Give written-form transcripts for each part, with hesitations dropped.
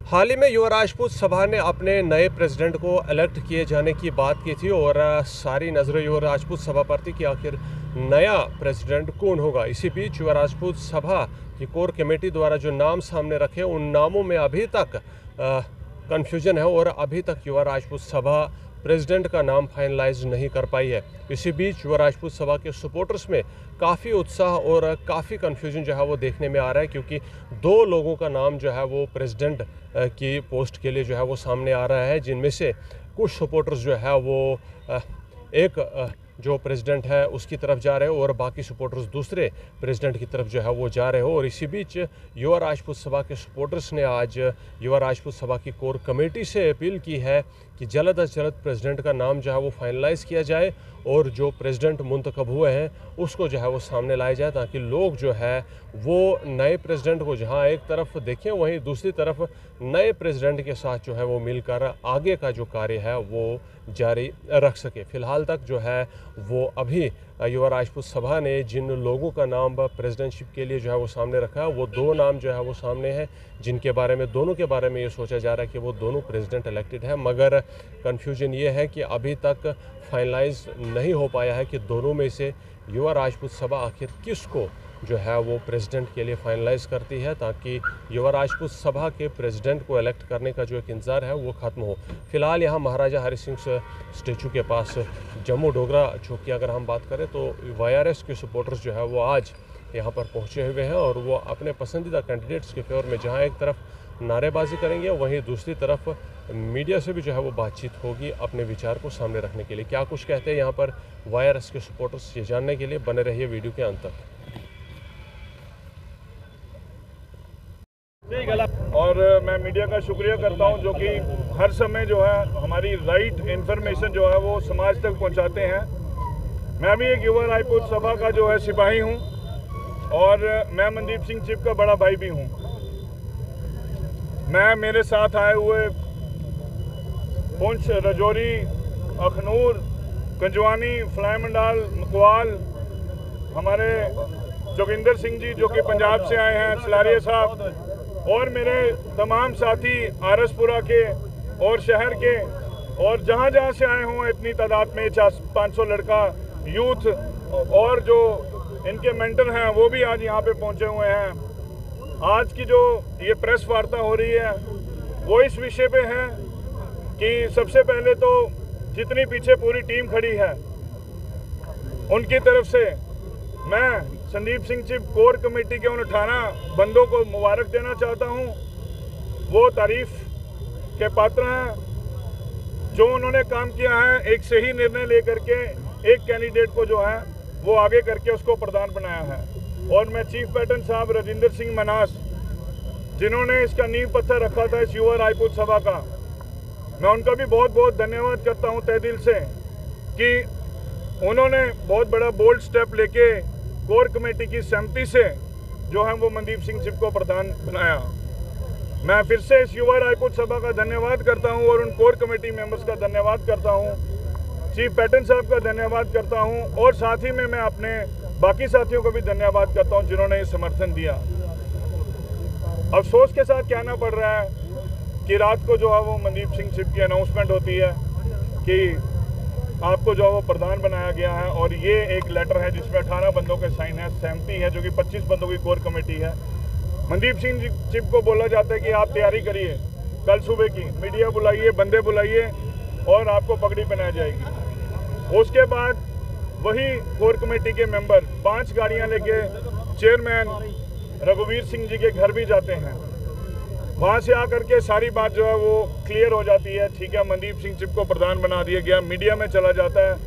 हाल ही में युवा राजपूत सभा ने अपने नए प्रेसिडेंट को इलेक्ट किए जाने की बात की थी और सारी नज़रें युवा राजपूत सभा पर थी कि आखिर नया प्रेसिडेंट कौन होगा। इसी बीच युवा राजपूत सभा की कोर कमेटी द्वारा जो नाम सामने रखे उन नामों में अभी तक कन्फ्यूजन है और अभी तक युवा राजपूत सभा प्रेसिडेंट का नाम फाइनलाइज नहीं कर पाई है। इसी बीच युवा राजपूत सभा के सपोर्टर्स में काफ़ी उत्साह और काफ़ी कन्फ्यूजन जो है वो देखने में आ रहा है, क्योंकि दो लोगों का नाम जो है वो प्रेसिडेंट की पोस्ट के लिए जो है वो सामने आ रहा है, जिनमें से कुछ सपोर्टर्स जो है वो एक जो प्रेसिडेंट है उसकी तरफ जा रहे हो और बाकी सपोर्टर्स दूसरे प्रेसिडेंट की तरफ जो है वो जा रहे हो। और इसी बीच युवा राजपूत सभा के सपोर्टर्स ने आज युवा राजपूत सभा की कोर कमेटी से अपील की है कि जल्द अज जल्द प्रेसिडेंट का नाम जो है वो फाइनलाइज़ किया जाए और जो प्रेसिडेंट मुंतखब हुए हैं उसको जो है वो सामने लाया जाए, ताकि लोग जो है वो नए प्रेसिडेंट को जहां एक तरफ देखें वहीं दूसरी तरफ नए प्रेसिडेंट के साथ जो है वो मिलकर आगे का जो कार्य है वो जारी रख सके। फ़िलहाल तक जो है वो अभी युवा राजपूत सभा ने जिन लोगों का नाम प्रेसिडेंटशिप के लिए जो है वो सामने रखा है वो दो नाम जो है वो सामने हैं, जिनके बारे में दोनों के बारे में ये सोचा जा रहा है कि वो दोनों प्रेसिडेंट इलेक्टेड है। मगर कन्फ्यूजन ये है कि अभी तक फाइनलाइज नहीं हो पाया है कि दोनों में से युवा राजपूत सभा आखिर किसको जो है वो प्रेसिडेंट के लिए फाइनलाइज करती है, ताकि युवा राजपूत सभा के प्रेसिडेंट को इलेक्ट करने का जो एक इंतज़ार है वो ख़त्म हो। फिलहाल यहाँ महाराजा हरि सिंह स्टेचू के पास जम्मू डोगरा चौक की अगर हम बात करें तो YRS के सपोर्टर्स जो है वो आज यहाँ पर पहुँचे हुए हैं और वो अपने पसंदीदा कैंडिडेट्स के फेवर में जहाँ एक तरफ नारेबाजी करेंगे वहीं दूसरी तरफ मीडिया से भी जो है वो बातचीत होगी अपने विचार को सामने रखने के लिए। क्या कुछ कहते हैं यहाँ पर YRS के सपोर्टर्स, ये जानने के लिए बने रहिए वीडियो के अंत तक। और मैं मीडिया का शुक्रिया करता हूं जो कि हर समय जो है हमारी राइट इन्फॉर्मेशन जो है वो समाज तक पहुंचाते हैं। मैं भी एक युवा राजपूत सभा का जो है सिपाही हूं और मैं मनदीप सिंह चिप का बड़ा भाई भी हूं। मैं मेरे साथ आए हुए पुंछ, राजौरी, अखनूर, कंजवानी, फ्लाई मंडाल, मकवाल, हमारे जोगिंदर सिंह जी जो कि पंजाब से आए हैं, सलारिया साहब, और मेरे तमाम साथी आरसपुरा के और शहर के और जहाँ जहाँ से आए हों इतनी तादाद में 500 लड़का यूथ और जो इनके मेंटर हैं वो भी आज यहाँ पे पहुँचे हुए हैं। आज की जो ये प्रेस वार्ता हो रही है वो इस विषय पे है कि सबसे पहले तो जितनी पीछे पूरी टीम खड़ी है उनकी तरफ से मैं Sandeep Singh chip core committee के उन 18 बंदों को मुबारक देना चाहता हूं। वो तारीफ के पात्र हैं जो उन्होंने काम किया है, एक सही निर्णय लेकर के एक कैंडिडेट को जो है वो आगे करके उसको प्रधान बनाया है। और मैं चीफ पैटर्न साहब राजेंद्र सिंह मनास जिन्होंने इसका नींव पत्थर रखा था इस युवा राजपूत सभा का, मैं उनका भी बहुत बहुत धन्यवाद करता हूँ तहे दिल से कि उन्होंने बहुत बड़ा बोल्ड स्टेप लेके कोर कमेटी की सहमति से जो है वो मनदीप सिंह चिप को प्रधान बनाया। मैं फिर से इस युवा राजपूत सभा का धन्यवाद करता हूं और उन कोर कमेटी मेंबर्स का धन्यवाद करता हूं, चीफ पैटर्न साहब का धन्यवाद करता हूं और साथ ही में मैं अपने बाकी साथियों को भी धन्यवाद करता हूं जिन्होंने ये समर्थन दिया। अफसोस के साथ कहना पड़ रहा है कि रात को जो है वो मनदीप सिंह चिप की अनाउंसमेंट होती है कि आपको जो है वो प्रधान बनाया गया है और ये एक लेटर है जिसमें 18 बंदों के साइन है, सहमति है जो कि 25 बंदों की कोर कमेटी है। मनदीप सिंह चिप को बोला जाता है कि आप तैयारी करिए, कल सुबह की मीडिया बुलाइए, बंदे बुलाइए और आपको पगड़ी पहनाई जाएगी। उसके बाद वही कोर कमेटी के मेंबर 5 गाड़ियाँ लेके चेयरमैन रघुवीर सिंह जी के घर भी जाते हैं। वहाँ से आकर के सारी बात जो है वो क्लियर हो जाती है। ठीक है, मनदीप सिंह चिप को प्रधान बना दिया गया, मीडिया में चला जाता है,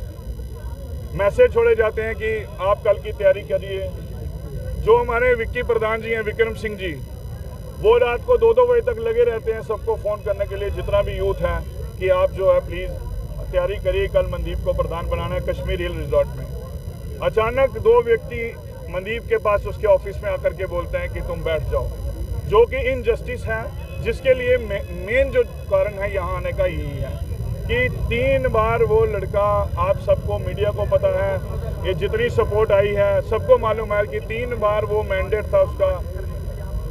मैसेज छोड़े जाते हैं कि आप कल की तैयारी करिए। जो हमारे विक्की प्रधान जी हैं, विक्रम सिंह जी, वो रात को 2-2 बजे तक लगे रहते हैं सबको फ़ोन करने के लिए, जितना भी यूथ है कि आप जो है प्लीज़ तैयारी करिए, कल मनदीप को प्रधान बनाना है कश्मीर हिल रिजॉर्ट में। अचानक 2 व्यक्ति मनदीप के पास उसके ऑफिस में आकर के बोलते हैं कि तुम बैठ जाओ, जो कि इनजस्टिस है, जिसके लिए मेन जो कारण है यहाँ आने का यही है कि 3 बार वो लड़का, आप सबको मीडिया को पता है, ये जितनी सपोर्ट आई है सबको मालूम है कि 3 बार वो मैंडेट था उसका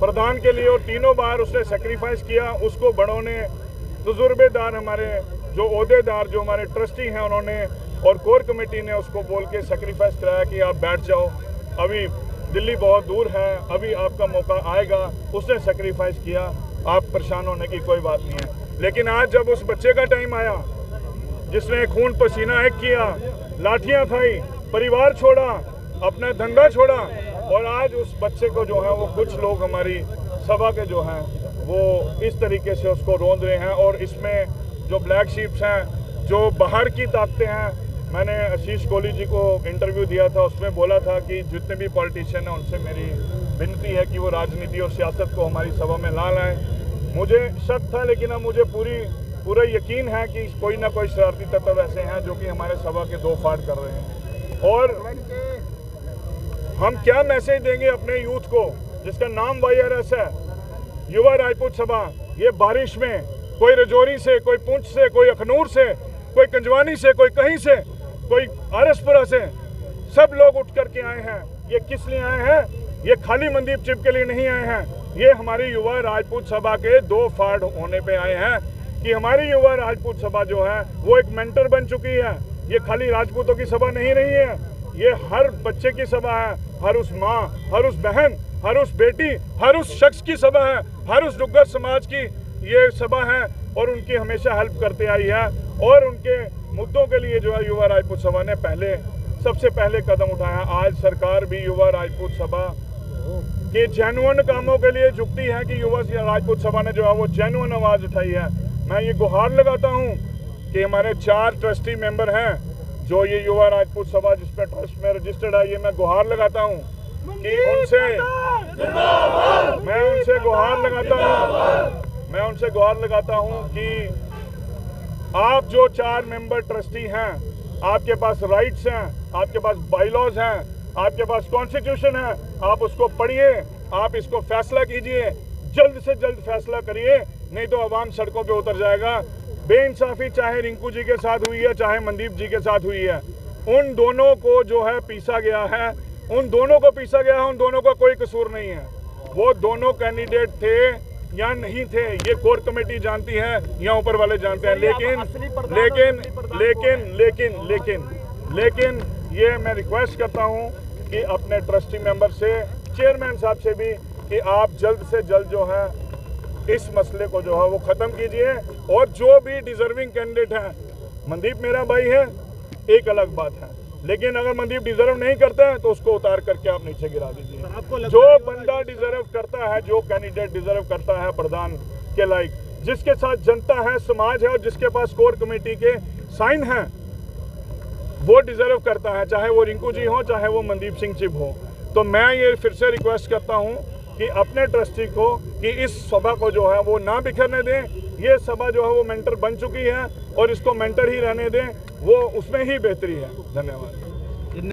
प्रधान के लिए और तीनों बार उसने सेक्रीफाइस किया। उसको बड़ों ने, तजुर्बेदार हमारे जो ओहदेदार, जो हमारे ट्रस्टी हैं, उन्होंने और कोर कमेटी ने उसको बोल के सेक्रीफाइस कराया कि आप बैठ जाओ, अभी दिल्ली बहुत दूर है, अभी आपका मौका आएगा। उसने सेक्रीफाइस किया, आप परेशान होने की कोई बात नहीं है। लेकिन आज जब उस बच्चे का टाइम आया जिसने खून पसीना एक किया, लाठियां खाई, परिवार छोड़ा, अपना धंधा छोड़ा, और आज उस बच्चे को जो है वो कुछ लोग हमारी सभा के जो हैं वो इस तरीके से उसको रोंद रहे हैं। और इसमें जो ब्लैक शीप्स हैं, जो बाहर की ताकतें हैं, मैंने आशीष कोहली जी को इंटरव्यू दिया था, उसमें बोला था कि जितने भी पॉलिटिशियन हैं उनसे मेरी विनती है कि वो राजनीति और सियासत को हमारी सभा में ला लाएं। मुझे शक था, लेकिन अब मुझे पूरा यकीन है कि कोई ना कोई शरारती तत्व ऐसे हैं जो कि हमारे सभा के दो फाड़ कर रहे हैं। और हम क्या मैसेज देंगे अपने यूथ को जिसका नाम YRS है, युवा राजपूत सभा। ये बारिश में कोई रजौरी से, कोई पुंछ से, कोई अखनूर से, कोई कंजवानी से, कोई कहीं से, कोई आरसपुरा से, सब लोग उठ करके आए हैं। ये किस लिए आए हैं? ये खाली मनदीप चिप के लिए नहीं आए हैं। ये हमारी युवा राजपूत सभा के दो फाड़ होने पे आए हैं कि हमारी युवा राजपूत सभा जो है वो एक मेंटर बन चुकी है। ये खाली राजपूतों की सभा नहीं रही है, ये हर बच्चे की सभा है, हर उस माँ, हर उस बहन, हर उस बेटी, हर उस शख्स की सभा है, हर उस डुग्गर समाज की ये सभा है। और उनकी हमेशा हेल्प करते आई है और उनके मुद्दों के लिए जो है युवा राजपूत सभा ने सबसे पहले कदम उठाया। आज सरकार भी युवा राजपूत सभा के जेन्युइन कामों के लिए झुकती है कि युवा राजपूत सभा ने जो है वो जेन्युइन आवाज़ उठाई है। मैं ये गुहार लगाता हूँ कि हमारे 4 ट्रस्टी मेंबर हैं जो ये युवा राजपूत सभा जिस पर ट्रस्ट में रजिस्टर्ड है, ये मैं गुहार लगाता हूँ कि मैं उनसे गुहार लगाता हूँ कि आप जो 4 मेंबर ट्रस्टी हैं, आपके पास राइट्स हैं, आपके पास बाईलॉज हैं, आपके पास कॉन्स्टिट्यूशन है, आप उसको पढ़िए, आप इसको फैसला कीजिए, जल्द से जल्द फैसला करिए, नहीं तो आवाम सड़कों पे उतर जाएगा। बेइंसाफी चाहे रिंकू जी के साथ हुई है, चाहे मनदीप जी के साथ हुई है, उन दोनों को जो है पीसा गया है, उन दोनों का कोई कसूर नहीं है। वो दोनों कैंडिडेट थे या नहीं थे ये कोर कमेटी जानती है या ऊपर वाले जानते हैं। लेकिन ये मैं रिक्वेस्ट करता हूँ कि अपने ट्रस्टी मेंबर से, चेयरमैन साहब से भी, कि आप जल्द से जल्द जो है इस मसले को जो है वो ख़त्म कीजिए। और जो भी डिजर्विंग कैंडिडेट है, मनदीप मेरा भाई है, एक अलग बात है, लेकिन अगर मनदीप डिजर्व नहीं करता है तो उसको उतार करके आप नीचे गिरा दीजिए। जो बंदा डिजर्व करता है, जो कैंडिडेट डिजर्व करता है प्रधान के लायक, जिसके साथ जनता है, समाज है और जिसके पास कोर कमेटी के साइन हैं, वो डिजर्व करता है, चाहे वो रिंकू जी हो, चाहे वो मनदीप सिंह चिब हो। तो मैं ये फिर से रिक्वेस्ट करता हूँ कि अपने ट्रस्टी को कि इस सभा को जो है वो ना बिखरने दें। ये सभा जो है वो मेंटर बन चुकी है और इसको मेंटर ही रहने दें, वो उसमें ही बेहतरी है। धन्यवाद।